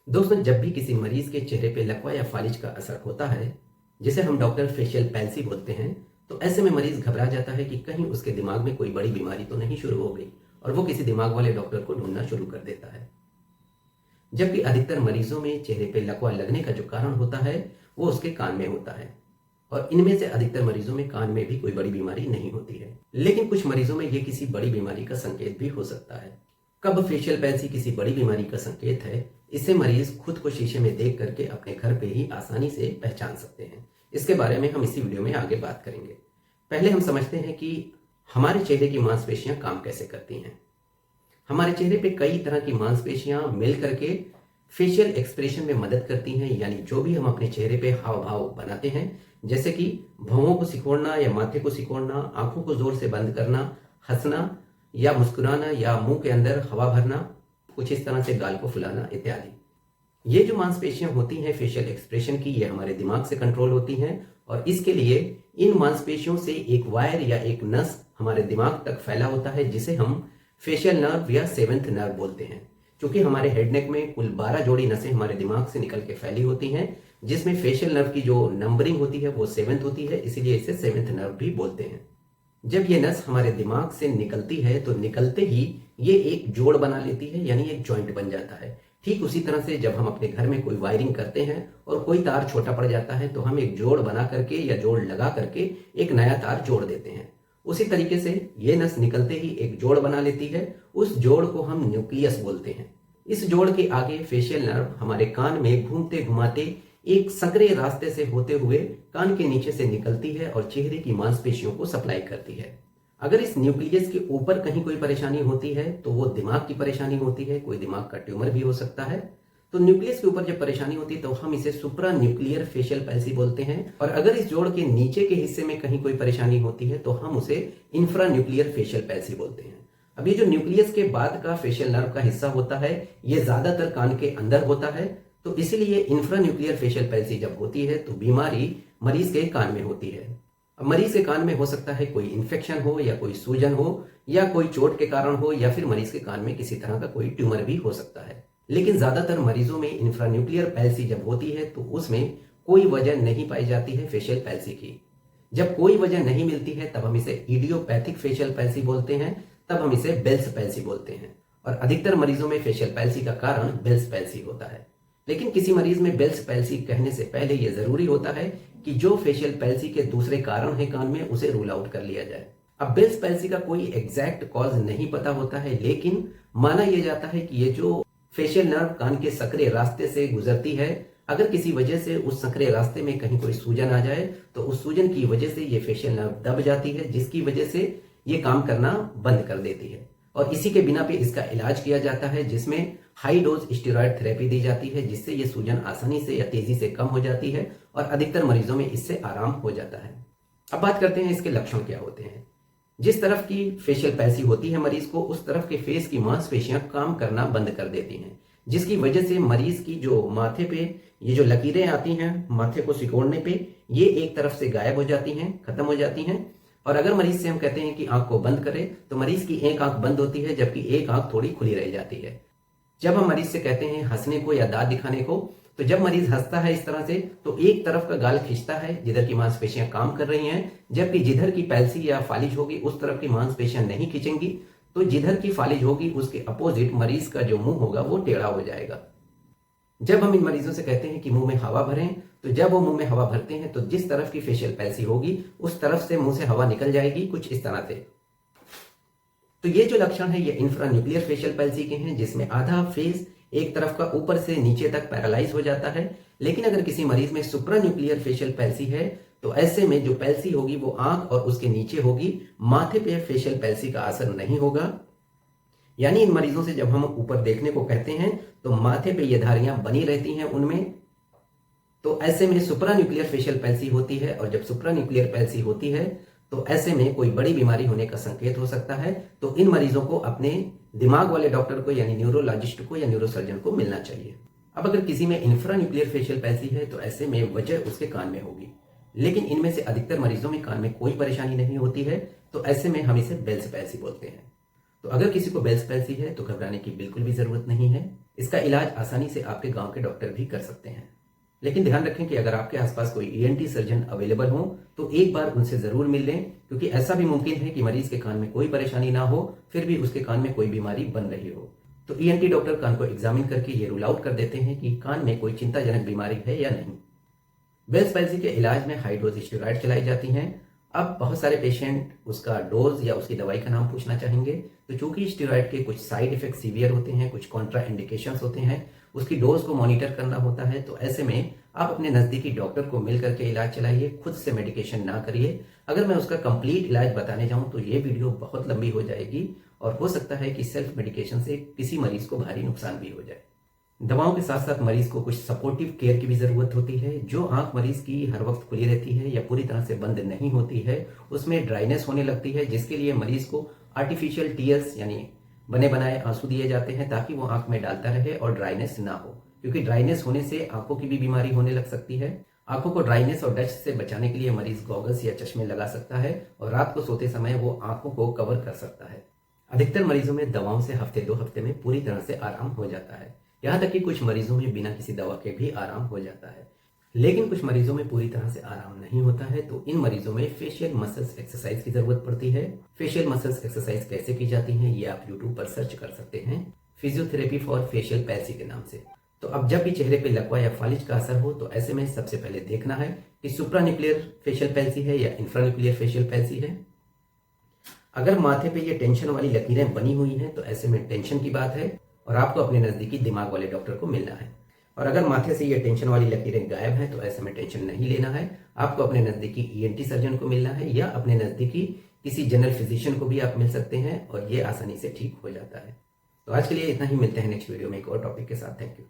दोस्तों, जब भी किसी मरीज के चेहरे पे लकवा या फालिज का असर होता है, जिसे हम डॉक्टर फेशियल पैल्सी बोलते हैं, तो ऐसे में मरीज घबरा जाता है कि कहीं उसके दिमाग में कोई बड़ी बीमारी तो नहीं शुरू हो गई और वो किसी दिमाग वाले डॉक्टर को ढूंढना शुरू कर देता है। जबकि अधिकतर मरीजों में चेहरे पे लकवा लगने का जो कारण होता है वो उसके कान में होता है और इनमें से अधिकतर मरीजों में कान में भी कोई बड़ी बीमारी नहीं होती है, लेकिन कुछ मरीजों में ये किसी बड़ी बीमारी का संकेत भी हो सकता है। कब फेशियल पैल्सी किसी बड़ी बीमारी का संकेत है, इससे मरीज खुद को शीशे में देख करके अपने घर पे ही आसानी से पहचान सकते हैं। इसके बारे में हम इसी वीडियो में आगे बात करेंगे। पहले हम समझते हैं कि हमारे चेहरे की मांसपेशियां काम कैसे करती हैं। हमारे चेहरे पे कई तरह की मांसपेशियां मिल करके फेशियल एक्सप्रेशन में मदद करती हैं, यानी जो भी हम अपने चेहरे पे हाव भाव बनाते हैं, जैसे कि भौहों को सिकोड़ना या माथे को सिकोड़ना, आंखों को जोर से बंद करना, हंसना या मुस्कुराना या मुंह के अंदर हवा भरना, कुछ इस तरह से गाल को फुलाना इत्यादि। ये जो मांसपेशियां होती हैं फेशियल एक्सप्रेशन की, ये हमारे दिमाग से कंट्रोल होती हैं और इसके लिए इन मांसपेशियों से एक वायर या एक नस हमारे दिमाग तक फैला होता है, जिसे हम फेशियल नर्व या सेवेंथ नर्व बोलते हैं। क्योंकि हमारे हेड नेक में कुल 12 जोड़ी नसें हमारे दिमाग से निकल के फैली होती हैं, जिसमें फेशियल नर्व की जो नंबरिंग होती है वो सेवेंथ होती है, इसीलिए इसे सेवेंथ नर्व भी बोलते हैं। जब ये नस हमारे दिमाग से निकलती है तो निकलते ही ये एक जोड़ बना लेती है, यानी एक जॉइंट बन जाता है। ठीक उसी तरह से जब हम अपने घर में कोई वायरिंग करते हैं और कोई तार छोटा पड़ जाता है तो हम एक जोड़ बना करके या जोड़ लगा करके एक नया तार जोड़ देते हैं। उसी तरीके से ये नस निकलते ही एक जोड़ बना लेती है, उस जोड़ को हम न्यूक्लियस बोलते हैं। इस जोड़ के आगे फेशियल नर्व हमारे कान में घूमते घुमाते एक संकरे रास्ते से होते हुए कान के नीचे से निकलती है और चेहरे की मांसपेशियों को सप्लाई करती है। अगर इस न्यूक्लियस के ऊपर कहीं कोई परेशानी होती है तो वो दिमाग की परेशानी होती है, कोई दिमाग का ट्यूमर भी हो सकता है। तो न्यूक्लियस के ऊपर जब परेशानी होती है तो हम इसे सुप्रा न्यूक्लियर फेशियल पैल्सी बोलते हैं, और अगर इस जोड़ के नीचे के हिस्से में कहीं कोई परेशानी होती है तो हम उसे इंफ्रा न्यूक्लियर फेशियल पैल्सी बोलते हैं। अब ये जो न्यूक्लियस के बाद का फेशियल नर्व का हिस्सा होता है ये ज्यादातर कान के अंदर होता है, तो इसीलिए इंफ्रा न्यूक्लियर फेशियल पैल्सी जब होती है तो बीमारी मरीज के कान में होती है। अब मरीज के कान में हो सकता है कोई इन्फेक्शन हो या कोई सूजन हो या कोई चोट के कारण हो या फिर मरीज के कान में किसी तरह का कोई ट्यूमर भी हो सकता है। लेकिन ज्यादातर मरीजों में इंफ्रान्यूक्लियर पैल्सी जब होती है तो उसमें कोई वजह नहीं पाई जाती है फेशियल पैल्सी की। जब कोई वजह नहीं मिलती है तब हम इसे इडियोपैथिक फेशियल पैल्सी बोलते हैं, तब हम इसे बेल्स पैल्सी बोलते हैं। और अधिकतर मरीजों में फेशियल पैल्सी का कारण बेल्स पैल्सी होता है। लेकिन किसी मरीज में बेल्स पैल्सी कहने से पहले यह जरूरी होता है कि जो फेशियल पैल्सी के दूसरे कारण है कान में उसे रूल आउट कर लिया जाए। अब बेल्स पैल्सी का कोई एग्जैक्ट कॉज नहीं पता होता है, लेकिन माना यह जाता है कि ये जो फेशियल नर्व कान के सकरे रास्ते से गुजरती है, अगर किसी वजह से उस सकरे रास्ते में कहीं कोई सूजन आ जाए तो उस सूजन की वजह से ये फेशियल नर्व दब जाती है, जिसकी वजह से ये काम करना बंद कर देती है। और इसी के बिना पे इसका इलाज किया जाता है, जिसमें हाई डोज स्टेरॉयड थेरेपी दी जाती है, जिससे ये सूजन आसानी से या तेजी से कम हो जाती है और अधिकतर मरीजों में इससे आराम हो जाता है। अब बात करते हैं इसके लक्षण क्या होते हैं। जिस तरफ की फेशियल पैल्सी होती है मरीज को, उस तरफ के फेस की मांसपेशियां काम करना बंद कर देती हैं, जिसकी वजह से मरीज की जो माथे पे ये जो लकीरें आती हैं माथे को सिकोड़ने पे, ये एक तरफ से गायब हो जाती हैं, खत्म हो जाती हैं। और अगर मरीज से हम कहते हैं कि आंख को बंद करे तो मरीज की एक आंख बंद होती है जबकि एक आंख थोड़ी खुली रह जाती है। जब हम मरीज से कहते हैं हंसने को या दांत दिखाने को, तो जब मरीज हंसता है इस तरह से तो एक तरफ का गाल खिंचता है जिधर की मांसपेशियां काम कर रही हैं, जबकि जिधर की पैल्सी या फालिज होगी उस तरफ की मांसपेशियां नहीं खिंचेंगी। तो जिधर की फालिज होगी उसके अपोजिट मरीज का जो मुंह होगा वो टेढ़ा हो जाएगा। जब हम इन मरीजों से कहते हैं कि मुंह में हवा भरें, तो जब वो मुंह में हवा भरते हैं तो जिस तरफ की फेशियल पैल्सी होगी उस तरफ से मुंह से हवा निकल जाएगी, कुछ इस तरह से। तो ये जो लक्षण है ये इंफ्रान्यूक्लियर फेशियल पैल्सी के हैं, जिसमें आधा फेस एक तरफ का ऊपर से नीचे तक पैरालाइज हो जाता है। लेकिन अगर किसी मरीज में सुप्रान्यूक्लियर फेशियल पैल्सी है तो ऐसे में जो पैल्सी होगी वो आंख और उसके नीचे होगी, माथे पे फेशियल पैल्सी का असर नहीं होगा। यानी इन मरीजों से जब हम ऊपर देखने को कहते हैं तो माथे पे ये धारियां बनी रहती हैं उनमें, तो ऐसे में सुप्रान्यूक्लियर फेशियल पैल्सी होती है। और जब सुप्रान्यूक्लियर पैल्सी होती है तो ऐसे में कोई बड़ी बीमारी होने का संकेत हो सकता है। तो इन मरीजों को अपने दिमाग वाले डॉक्टर को यानी न्यूरोलॉजिस्ट को या न्यूरोसर्जन को मिलना चाहिए। अब अगर किसी में इंफ्रान्यूक्लियर फेशियल पैल्सी है तो ऐसे में वजह उसके कान में होगी, लेकिन इनमें से अधिकतर मरीजों में कान में कोई परेशानी नहीं होती है, तो ऐसे में हम इसे बेल्स पैल्सी बोलते हैं। तो अगर किसी को बेल्स पैल्सी है तो घबराने की बिल्कुल भी जरूरत नहीं है। इसका इलाज आसानी से आपके गांव के डॉक्टर भी कर सकते हैं। लेकिन ध्यान रखें कि अगर आपके आसपास कोई ईएनटी सर्जन अवेलेबल हो तो एक बार उनसे जरूर मिल लें, क्योंकि ऐसा भी मुमकिन है कि मरीज के कान में कोई परेशानी ना हो फिर भी उसके कान में कोई बीमारी बन रही हो। तो ईएनटी डॉक्टर कान को एग्जामिन करके ये रूल आउट कर देते हैं कि कान में कोई चिंताजनक बीमारी है या नहीं। बेल्स पैल्सी के इलाज में हाई डोज स्टेरॉइड चलाई जाती हैं। अब बहुत सारे पेशेंट उसका डोज या उसकी दवाई का नाम पूछना चाहेंगे। तो चूंकि स्टेरॉइड के कुछ साइड इफेक्ट सीवियर होते हैं, कुछ कॉन्ट्रा इंडिकेशंस होते हैं, उसकी डोज को मॉनिटर करना होता है। तो ऐसे में आप अपने नजदीकी डॉक्टर को मिल करके इलाज चलाइए, खुद से मेडिकेशन ना करिए। अगर मैं उसका कंप्लीट इलाज बताने जाऊं तो ये वीडियो बहुत लंबी हो जाएगी और हो सकता है कि सेल्फ मेडिकेशन से किसी मरीज को भारी नुकसान भी हो जाए। दवाओं के साथ साथ मरीज को कुछ सपोर्टिव केयर की भी जरूरत होती है। जो आंख मरीज की हर वक्त खुली रहती है या पूरी तरह से बंद नहीं होती है, उसमें ड्राइनेस होने लगती है, जिसके लिए मरीज को आर्टिफिशियल टीयर्स यानी बने बनाए आंसू दिए जाते हैं ताकि वो आंख में डालता रहे और ड्राइनेस ना हो, क्योंकि ड्राइनेस होने से आंखों की भी बीमारी होने लग सकती है। आंखों को ड्राइनेस और डस्ट से बचाने के लिए मरीज गॉगल्स या चश्मे लगा सकता है और रात को सोते समय वो आंखों को कवर कर सकता है। अधिकतर मरीजों में दवाओं से हफ्ते 2 हफ्ते में पूरी तरह से आराम हो जाता है। यहाँ तक कि कुछ मरीजों में बिना किसी दवा के भी आराम हो जाता है। लेकिन कुछ मरीजों में पूरी तरह से आराम नहीं होता है, तो इन मरीजों में फेशियल मसल्स एक्सरसाइज की जरूरत पड़ती है। फेशियल मसल्स एक्सरसाइज कैसे की जाती हैं ये आप यूट्यूब पर सर्च कर सकते हैं, फिजियोथेरेपी फॉर फेशियल पैल्सी के नाम से। तो अब जब भी चेहरे पे लकवा या फालिज का असर हो तो ऐसे में सबसे पहले देखना है कि सुप्रान्यूक्लियर फेशियल पैल्सी है या इंफ्रान्यूक्लियर फेशियल पैल्सी है। अगर माथे पे ये टेंशन वाली लकीरें बनी हुई हैं तो ऐसे में टेंशन की बात है और आपको अपने नजदीकी दिमाग वाले डॉक्टर को मिलना है। और अगर माथे से ये टेंशन वाली लकीरें गायब हैं तो ऐसे में टेंशन नहीं लेना है, आपको अपने नजदीकी ईएनटी सर्जन को मिलना है या अपने नजदीकी किसी जनरल फिजिशियन को भी आप मिल सकते हैं और ये आसानी से ठीक हो जाता है। तो आज के लिए इतना ही, मिलते हैं नेक्स्ट वीडियो में एक और टॉपिक के साथ। Thank you.